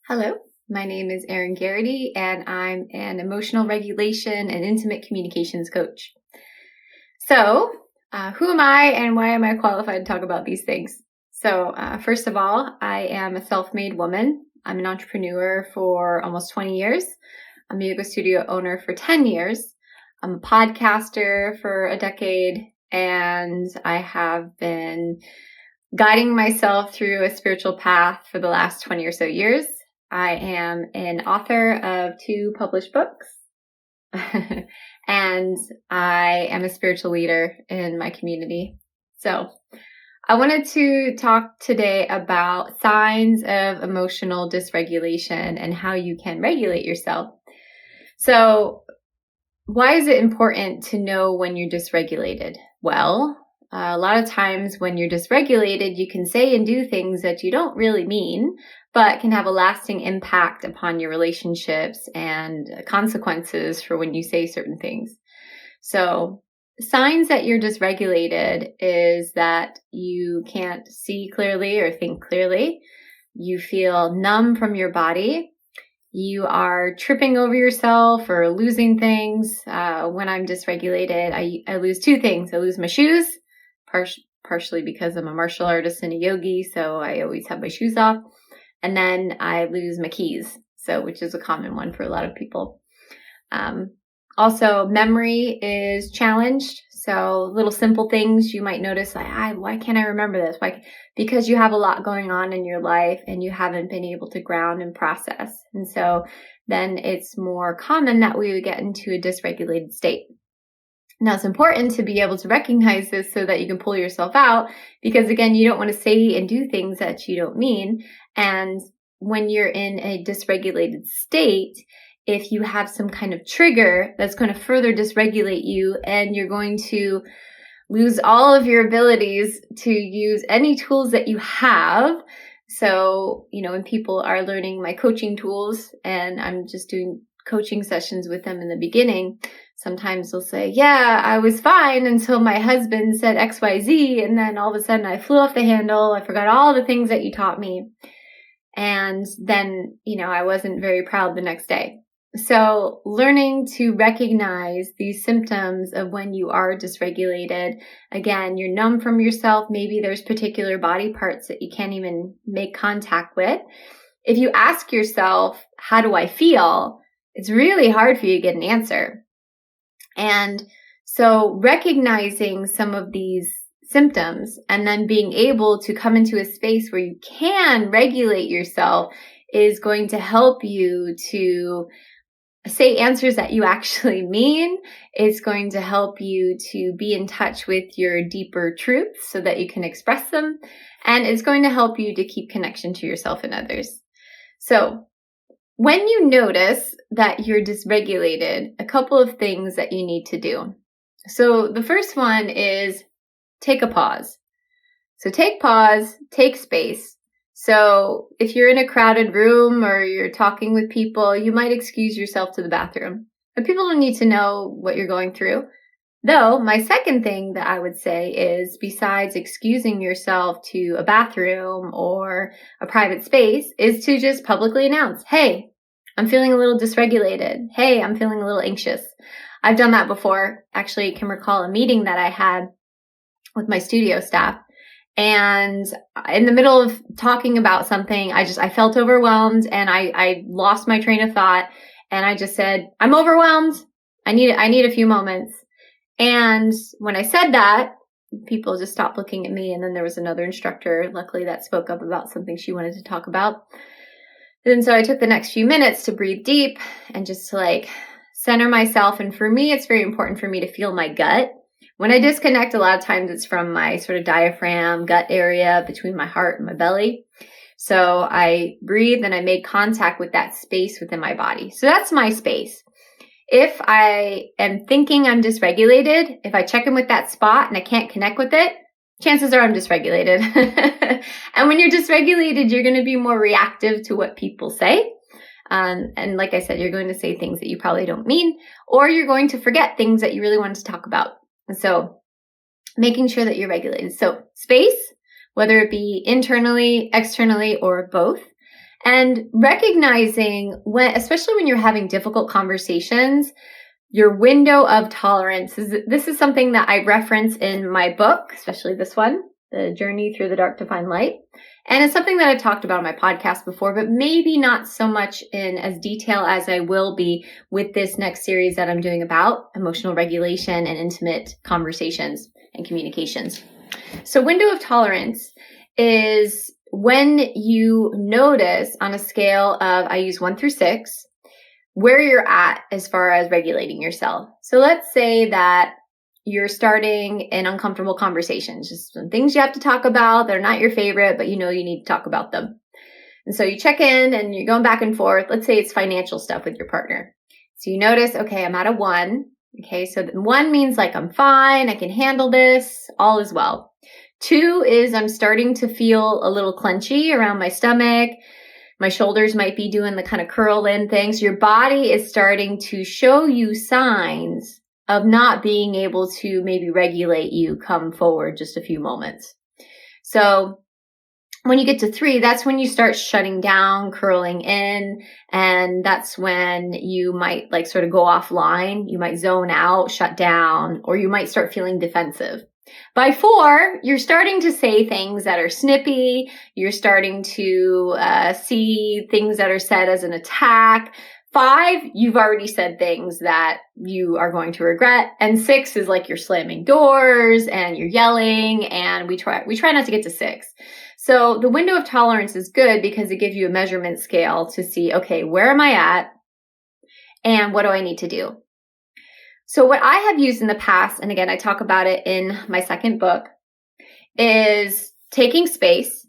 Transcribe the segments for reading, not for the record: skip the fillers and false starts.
Hello, my name is Erin and I'm an emotional regulation and intimate communications coach. So, who am I and why am I qualified to talk about these things? So, first of all, I am a self-made woman. I'm an entrepreneur for almost 20 years. I'm a yoga studio owner for 10 years. I'm a podcaster for a decade, and I have been guiding myself through a spiritual path for the last 20 or so years. I am an author of 2 published books, and I am a spiritual leader in my community. So I wanted to talk today about signs of emotional dysregulation and how you can regulate yourself. So why is it important to know when you're dysregulated? Well, a lot of times when you're dysregulated, you can say and do things that you don't really mean, but can have a lasting impact upon your relationships and consequences for when you say certain things. So signs that you're dysregulated is that you can't see clearly or think clearly. You feel numb from your body. You are tripping over yourself or losing things. When I'm dysregulated, I lose 2 things. I lose my shoes, partially because I'm a martial artist and a yogi, so I always have my shoes off. And then I lose my keys, which is a common one for a lot of people. Also, memory is challenged. So little simple things you might notice, like, why can't I remember this? Because you have a lot going on in your life and you haven't been able to ground and process. And so then it's more common that we would get into a dysregulated state. Now, it's important to be able to recognize this so that you can pull yourself out, because again, you don't want to say and do things that you don't mean. And when you're in a dysregulated state, if you have some kind of trigger that's going to further dysregulate you, and you're going to lose all of your abilities to use any tools that you have. So, when people are learning my coaching tools and I'm just doing coaching sessions with them in the beginning, sometimes they'll say, yeah, I was fine until my husband said XYZ. And then all of a sudden I flew off the handle. I forgot all the things that you taught me. And then, I wasn't very proud the next day. So learning to recognize these symptoms of when you are dysregulated, again, you're numb from yourself. Maybe there's particular body parts that you can't even make contact with. If you ask yourself, how do I feel? It's really hard for you to get an answer. And so recognizing some of these symptoms and then being able to come into a space where you can regulate yourself is going to help you to say answers that you actually mean. It's going to help you to be in touch with your deeper truths so that you can express them. And it's going to help you to keep connection to yourself and others. So when you notice that you're dysregulated, a couple of things that you need to do. So the first one is take a pause. So take pause, take space. So if you're in a crowded room or you're talking with people, you might excuse yourself to the bathroom. But people don't need to know what you're going through. Though, my second thing that I would say is, besides excusing yourself to a bathroom or a private space, is to just publicly announce, hey, I'm feeling a little dysregulated. Hey, I'm feeling a little anxious. I've done that before. Actually, I can recall a meeting that I had with my studio staff. And in the middle of talking about something, I felt overwhelmed and I lost my train of thought. And I just said, I'm overwhelmed. I need a few moments. And when I said that, people just stopped looking at me. And then there was another instructor, luckily, that spoke up about something she wanted to talk about. And so I took the next few minutes to breathe deep and just to center myself. And for me, it's very important for me to feel my gut. When I disconnect, a lot of times it's from my sort of diaphragm, gut area between my heart and my belly. So I breathe and I make contact with that space within my body. So that's my space. If I am thinking I'm dysregulated, if I check in with that spot and I can't connect with it, chances are I'm dysregulated. And when you're dysregulated, you're going to be more reactive to what people say. And like I said, you're going to say things that you probably don't mean, or you're going to forget things that you really wanted to talk about. And so making sure that you're regulated. So space, whether it be internally, externally, or both. And recognizing especially when you're having difficult conversations, your window of tolerance this is something that I reference in my book, especially this one, The Journey Through the Dark to Find Light. And it's something that I've talked about on my podcast before, but maybe not so much in as detail as I will be with this next series that I'm doing about emotional regulation and intimate conversations and communications. So window of tolerance is when you notice on a scale of, I use 1 through 6, where you're at as far as regulating yourself. So let's say that you're starting an uncomfortable conversation, just some things you have to talk about. They're not your favorite, but you know you need to talk about them. And so you check in and you're going back and forth. Let's say it's financial stuff with your partner. So you notice, okay, I'm at a 1. Okay, so 1 means like I'm fine, I can handle this, all is well. 2 is I'm starting to feel a little clenchy around my stomach. My shoulders might be doing the kind of curl in things. Your body is starting to show you signs of not being able to maybe regulate you come forward just a few moments. So when you get to 3, that's when you start shutting down, curling in, and that's when you might like sort of go offline. You might zone out, shut down, or you might start feeling defensive. By 4, you're starting to say things that are snippy. You're starting to see things that are said as an attack. 5, you've already said things that you are going to regret. And 6 is like you're slamming doors and you're yelling, and we try not to get to 6. So the window of tolerance is good because it gives you a measurement scale to see, okay, where am I at and what do I need to do? So what I have used in the past, and again, I talk about it in my second book, is taking space.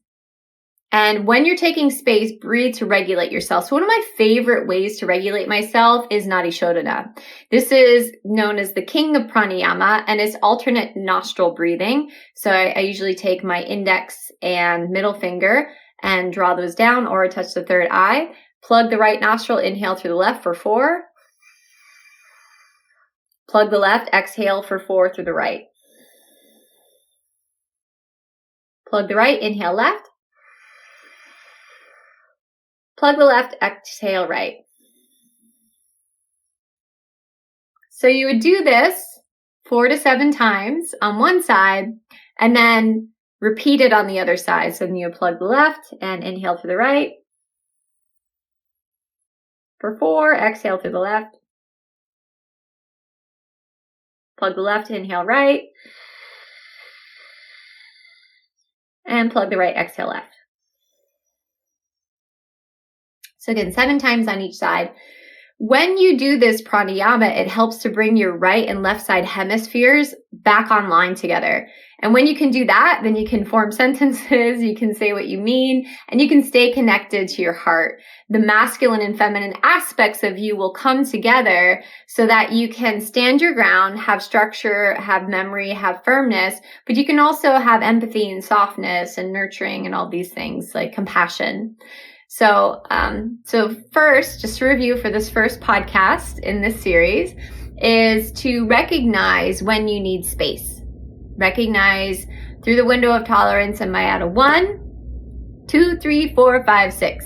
And when you're taking space, breathe to regulate yourself. So one of my favorite ways to regulate myself is Nadi Shodhana. This is known as the king of pranayama, and it's alternate nostril breathing. So I usually take my index and middle finger and draw those down, or touch the third eye. Plug the right nostril, inhale through the left for 4. Plug the left, exhale for 4 through the right. Plug the right, inhale left. Plug the left, exhale right. So you would do this 4 to 7 times on one side and then repeat it on the other side. So then you plug the left and inhale through the right. For 4, exhale through the left. Plug the left, inhale right. And plug the right, exhale left. So again, 7 times on each side. When you do this pranayama, it helps to bring your right and left side hemispheres back online together. And when you can do that, then you can form sentences, you can say what you mean, and you can stay connected to your heart. The masculine and feminine aspects of you will come together so that you can stand your ground, have structure, have memory, have firmness, but you can also have empathy and softness and nurturing and all these things like compassion. So first, just to review for this first podcast in this series, is to recognize when you need space. Recognize through the window of tolerance, am I at a 1, 2, 3, 4, 5, 6?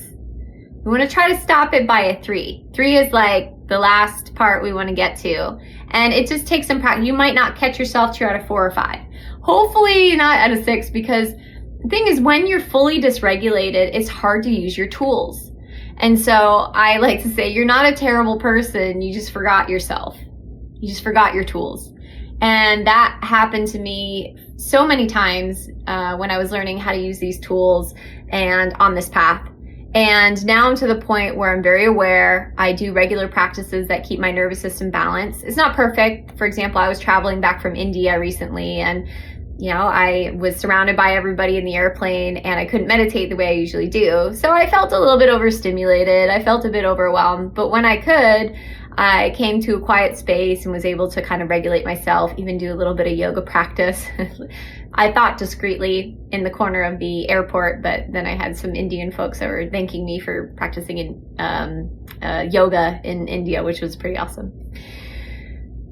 We want to try to stop it by a 3. 3 is like the last part we want to get to. And it just takes some practice. You might not catch yourself to at a 4 or 5. Hopefully not at a 6, because the thing is, when you're fully dysregulated, it's hard to use your tools. And so I like to say, you're not a terrible person. You just forgot yourself. You just forgot your tools. And that happened to me so many times when I was learning how to use these tools and on this path. And now I'm to the point where I'm very aware. I do regular practices that keep my nervous system balanced. It's not perfect. For example, I was traveling back from India recently, and I was surrounded by everybody in the airplane and I couldn't meditate the way I usually do. So I felt a little bit overstimulated. I felt a bit overwhelmed. But when I could, I came to a quiet space and was able to kind of regulate myself, even do a little bit of yoga practice. I thought discreetly in the corner of the airport, but then I had some Indian folks that were thanking me for practicing yoga in India, which was pretty awesome.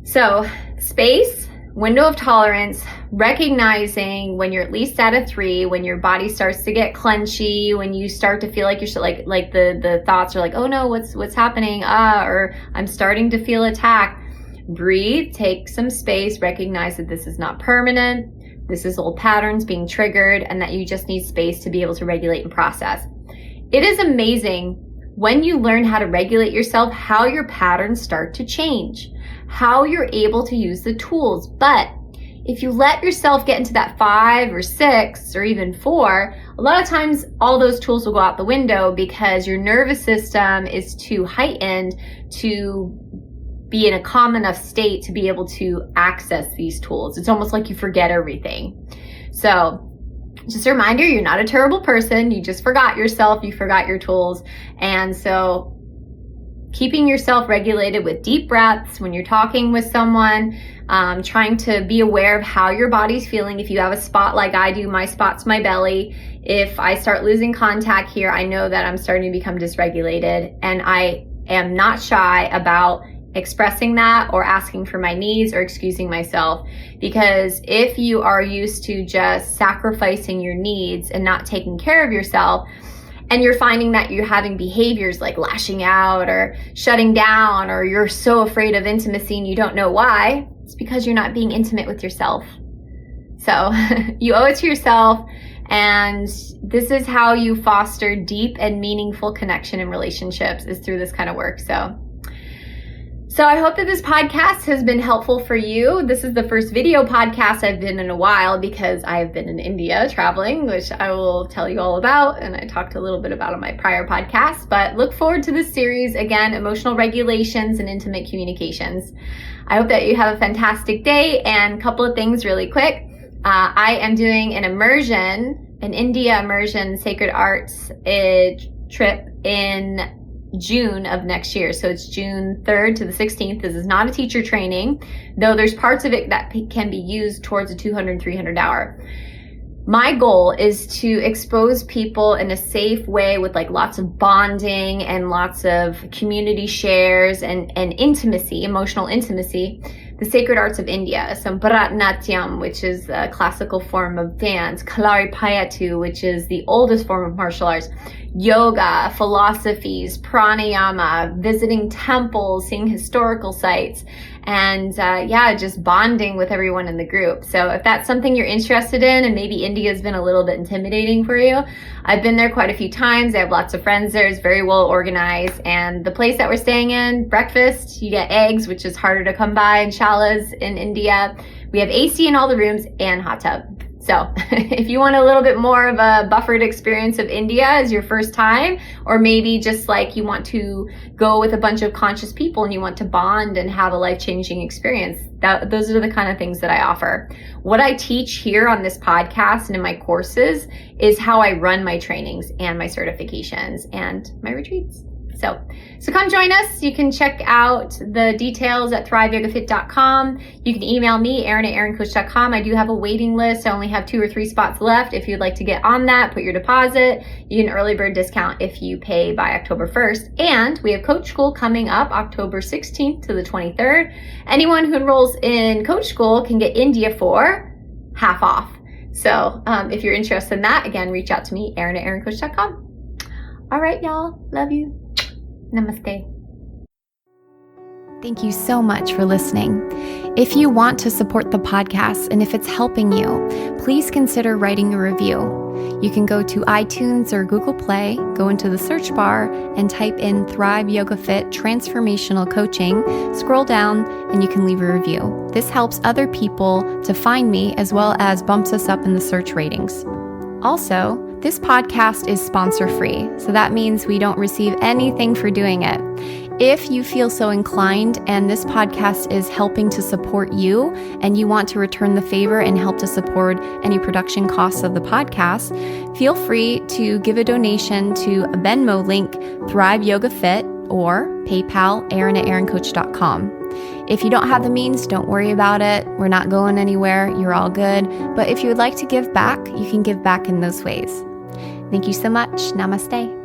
So space, window of tolerance, recognizing when you're at least at a 3, when your body starts to get clenchy, when you start to feel like you're like the thoughts are like, oh no, what's happening? Or I'm starting to feel attacked. Breathe, take some space, recognize that this is not permanent. This is old patterns being triggered, and that you just need space to be able to regulate and process. It is amazing when you learn how to regulate yourself, how your patterns start to change, how you're able to use the tools. But if you let yourself get into that 5 or 6 or even 4, a lot of times all those tools will go out the window because your nervous system is too heightened to be in a calm enough state to be able to access these tools. It's almost like you forget everything. So just a reminder, you're not a terrible person. You just forgot yourself. You forgot your tools. And so keeping yourself regulated with deep breaths when you're talking with someone, trying to be aware of how your body's feeling. If you have a spot like I do, my spot's my belly. If I start losing contact here, I know that I'm starting to become dysregulated, and I am not shy about expressing that or asking for my needs or excusing myself. Because if you are used to just sacrificing your needs and not taking care of yourself, and you're finding that you're having behaviors like lashing out or shutting down, or you're so afraid of intimacy and you don't know why, it's because you're not being intimate with yourself. So you owe it to yourself. And this is how you foster deep and meaningful connection in relationships, is through this kind of work. So I hope that this podcast has been helpful for you. This is the first video podcast I've been in a while because I've been in India traveling, which I will tell you all about, and I talked a little bit about on my prior podcast. But look forward to this series, again, emotional regulations and intimate communications. I hope that you have a fantastic day. And a couple of things really quick. I am doing an immersion, an India immersion sacred arts trip in June of next year. So it's June 3rd to the 16th. This is not a teacher training, though there's parts of it that can be used towards a 200, 300 hour. My goal is to expose people in a safe way with like lots of bonding and lots of community shares and intimacy, emotional intimacy, the sacred arts of India. So Bharatanatyam, which is a classical form of dance, Kalaripayattu, which is the oldest form of martial arts, yoga, philosophies, pranayama, visiting temples, seeing historical sites, and just bonding with everyone in the group. So if that's something you're interested in, and maybe India's been a little bit intimidating for you, I've been there quite a few times. I have lots of friends there. It's very well organized. And the place that we're staying in, breakfast, you get eggs, which is harder to come by in shalas in India. We have AC in all the rooms and hot tub. So if you want a little bit more of a buffered experience of India as your first time, or maybe just like you want to go with a bunch of conscious people and you want to bond and have a life-changing experience, those are the kind of things that I offer. What I teach here on this podcast and in my courses is how I run my trainings and my certifications and my retreats. So come join us. You can check out the details at thriveyogafit.com. You can email me, Erin at erincoach.com. I do have a waiting list. I only have 2 or 3 spots left. If you'd like to get on that, put your deposit. You get an early bird discount if you pay by October 1st. And we have Coach School coming up October 16th to the 23rd. Anyone who enrolls in Coach School can get India for half off. So if you're interested in that, again, reach out to me, Erin at erincoach.com. All right, y'all. Love you. Namaste. Thank you so much for listening. If you want to support the podcast and if it's helping you, please consider writing a review. You can go to iTunes or Google Play, go into the search bar and type in Thrive Yoga Fit Transformational Coaching, scroll down, and you can leave a review. This helps other people to find me as well as bumps us up in the search ratings. Also, this podcast is sponsor-free, so that means we don't receive anything for doing it. If you feel so inclined and this podcast is helping to support you and you want to return the favor and help to support any production costs of the podcast, feel free to give a donation to a Venmo link, Thrive Yoga Fit, or PayPal, Erin at erincoach.com. If you don't have the means, don't worry about it. We're not going anywhere. You're all good. But if you would like to give back, you can give back in those ways. Thank you so much. Namaste.